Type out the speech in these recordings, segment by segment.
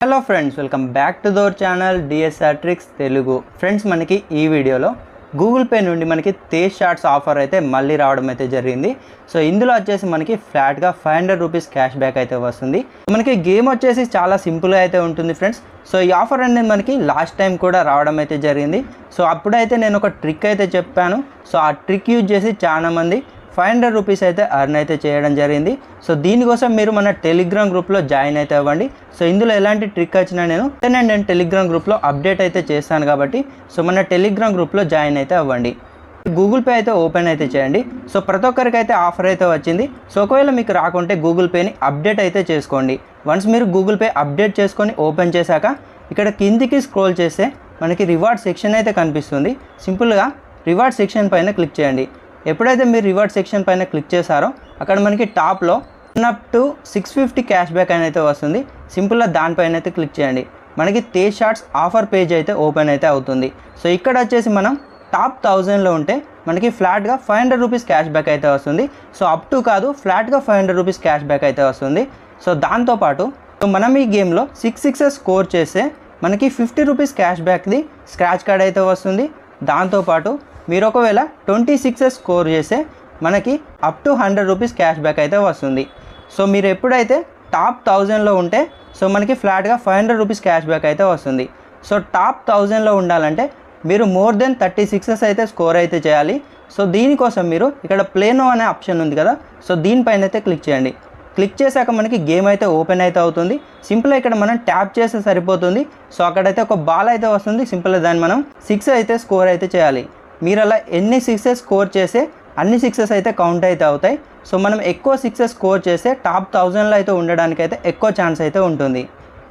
Hello friends, welcome back to దవర్ channel DSR tricks Telugu. Friends, మనకి ఈ వీడియోలో గూగుల్ పే నుండి మనకి తేజ్ షార్ట్స్ ఆఫర్ అయితే మళ్ళీ రావడం అయితే జరిగింది. సో ఇందులో వచ్చేసి మనకి ఫ్లాట్గా 500 రూపీస్ క్యాష్ బ్యాక్ అయితే వస్తుంది. మనకి గేమ్ వచ్చేసి చాలా సింపుల్గా అయితే ఉంటుంది ఫ్రెండ్స్. సో ఈ ఆఫర్ అనేది మనకి లాస్ట్ టైం కూడా రావడం అయితే జరిగింది. సో అప్పుడైతే నేను ఒక ట్రిక్ అయితే చెప్పాను. సో ఆ ట్రిక్ యూజ్ చేసి చాలామంది 500 రూపీస్ అయితే అర్న్ అయితే చేయడం జరిగింది. సో దీనికోసం మీరు మన టెలిగ్రామ్ గ్రూప్లో జాయిన్ అయితే అవ్వండి. సో ఇందులో ఎలాంటి ట్రిక్ వచ్చినా నేను టెలిగ్రామ్ గ్రూప్లో అప్డేట్ అయితే చేస్తాను కాబట్టి సో మన టెలిగ్రామ్ గ్రూప్లో జాయిన్ అయితే అవ్వండి. గూగుల్ పే అయితే ఓపెన్ అయితే చేయండి. సో ప్రతి ఒక్కరికి అయితే ఆఫర్ అయితే వచ్చింది. సో ఒకవేళ మీకు రాకుంటే గూగుల్ పేని అప్డేట్ అయితే చేసుకోండి. వన్స్ మీరు గూగుల్ పే అప్డేట్ చేసుకొని ఓపెన్ చేశాక ఇక్కడ కిందికి స్క్రోల్ చేస్తే మనకి రివార్డ్ సెక్షన్ అయితే కనిపిస్తుంది. సింపుల్గా రివార్డ్ సెక్షన్ పైన క్లిక్ చేయండి. ఎప్పుడైతే మీరు రివార్డ్ సెక్షన్ పైన క్లిక్ చేశారో అక్కడ మనకి టాప్లో అప్ టు 650 క్యాష్ బ్యాక్ అయితే వస్తుంది. సింపుల్గా దానిపైన అయితే క్లిక్ చేయండి. మనకి తేజ్ షార్ట్స్ ఆఫర్ పేజ్ అయితే ఓపెన్ అయితే అవుతుంది. సో ఇక్కడ వచ్చేసి మనం టాప్ 1000లో ఉంటే మనకి ఫ్లాట్గా 500 రూపీస్ క్యాష్ బ్యాక్ అయితే వస్తుంది. సో అప్ టు కాదు, ఫ్లాట్గా 500 రూపీస్ క్యాష్ బ్యాక్ అయితే వస్తుంది. సో దాంతోపాటు మనం ఈ గేమ్లో 6 స్కోర్ చేస్తే మనకి 50 రూపీస్ క్యాష్ బ్యాక్ది స్క్రాచ్ కార్డ్ అయితే వస్తుంది. దాంతోపాటు మీరు ఒకవేళ 26 స్కోర్ చేస్తే మనకి up to 100 rupees cash back అయితే వస్తుంది. సో మీరు ఎప్పుడైతే టాప్ 1000లో ఉంటే సో మనకి ఫ్లాట్గా 500 రూపీస్ క్యాష్ బ్యాక్ అయితే వస్తుంది. సో టాప్ 1000లో ఉండాలంటే మీరు మోర్ దెన్ 36 అయితే స్కోర్ అయితే చేయాలి. సో దీనికోసం మీరు ఇక్కడ ప్లేనో అనే ఆప్షన్ ఉంది కదా, సో దీనిపైన అయితే క్లిక్ చేయండి. క్లిక్ చేశాక మనకి గేమ్ అయితే ఓపెన్ అయితే అవుతుంది. సింపుల్గా ఇక్కడ మనం ట్యాప్ చేస్తే సరిపోతుంది. సో అక్కడైతే ఒక బాల్ అయితే వస్తుంది. సింపుల్గా దాన్ని మనం 6 అయితే స్కోర్ అయితే చేయాలి. మీరు అలా ఎన్ని 6 స్కోర్ చేస్తే అన్ని 6 అయితే కౌంట్ అయితే అవుతాయి. సో మనం ఎక్కువ 6 స్కోర్ చేస్తే టాప్ 1000లో అయితే ఉండడానికి అయితే ఎక్కువ ఛాన్స్ అయితే ఉంటుంది.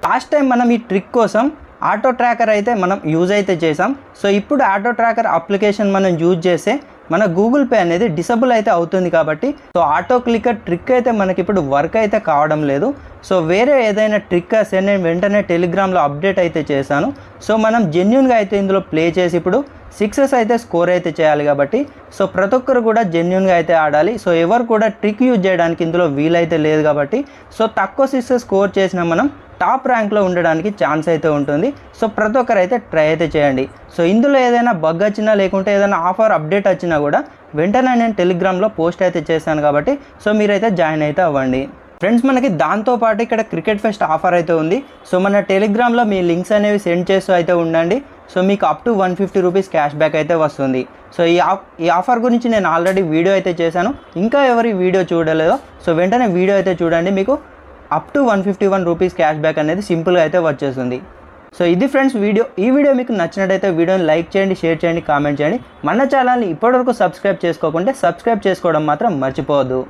లాస్ట్ టైం మనం ఈ ట్రిక్ కోసం ఆటో ట్రాకర్ అయితే మనం యూజ్ అయితే చేసాం. సో ఇప్పుడు ఆటో ట్రాకర్ అప్లికేషన్ మనం యూజ్ చేస్తే మన గూగుల్ పే అనేది డిసేబుల్ అయితే అవుతుంది కాబట్టి సో ఆటో క్లిక్కర్ ట్రిక్ అయితే మనకి ఇప్పుడు వర్క్ అయితే కావడం లేదు. సో వేరే ఏదైనా ట్రిక్ వస్తే నేను వెంటనే టెలిగ్రామ్లో అప్డేట్ అయితే చేశాను. సో మనం జెన్యున్గా అయితే ఇందులో ప్లే చేసి ఇప్పుడు 6 అయితే స్కోర్ అయితే చేయాలి కాబట్టి సో ప్రతి ఒక్కరు కూడా జెన్యున్గా అయితే ఆడాలి. సో ఎవరు కూడా ట్రిక్ యూజ్ చేయడానికి ఇందులో వీలైతే లేదు కాబట్టి సో తక్కువ 6 స్కోర్ చేసినా మనం టాప్ ర్యాంక్లో ఉండడానికి ఛాన్స్ అయితే ఉంటుంది. సో ప్రతి ఒక్కరు అయితే ట్రై అయితే చేయండి. సో ఇందులో ఏదైనా బగ్ వచ్చినా లేకుంటే ఏదైనా ఆఫర్ అప్డేట్ వచ్చినా కూడా వెంటనే నేను టెలిగ్రామ్లో పోస్ట్ అయితే చేశాను కాబట్టి సో మీరైతే జాయిన్ అయితే అవ్వండి. ఫ్రెండ్స్, మనకి దాంతోపాటు ఇక్కడ క్రికెట్ ఫెస్ట్ ఆఫర్ అయితే ఉంది. సో మన టెలిగ్రామ్లో మీ లింక్స్ అనేవి సెండ్ చేస్తూ అయితే ఉండండి. సో మీకు up to 150 rupees cash back అయితే వస్తుంది. సో ఈ ఆఫర్ గురించి నేను ఆల్రెడీ వీడియో అయితే చేశాను. ఇంకా ఎవరి వీడియో చూడలేదో సో వెంటనే వీడియో అయితే చూడండి. మీకు up to 151 rupees cash back అనేది సింపుల్గా అయితే వచ్చేస్తుంది. సో ఇది ఫ్రెండ్స్ వీడియో. ఈ వీడియో మీకు నచ్చినట్టయితే వీడియోని లైక్ చేయండి, షేర్ చేయండి, కామెంట్ చేయండి. మన ఛానల్ని ఇప్పటివరకు సబ్స్క్రైబ్ చేసుకోకుంటే సబ్స్క్రైబ్ చేసుకోవడం మాత్రం మర్చిపోవద్దు.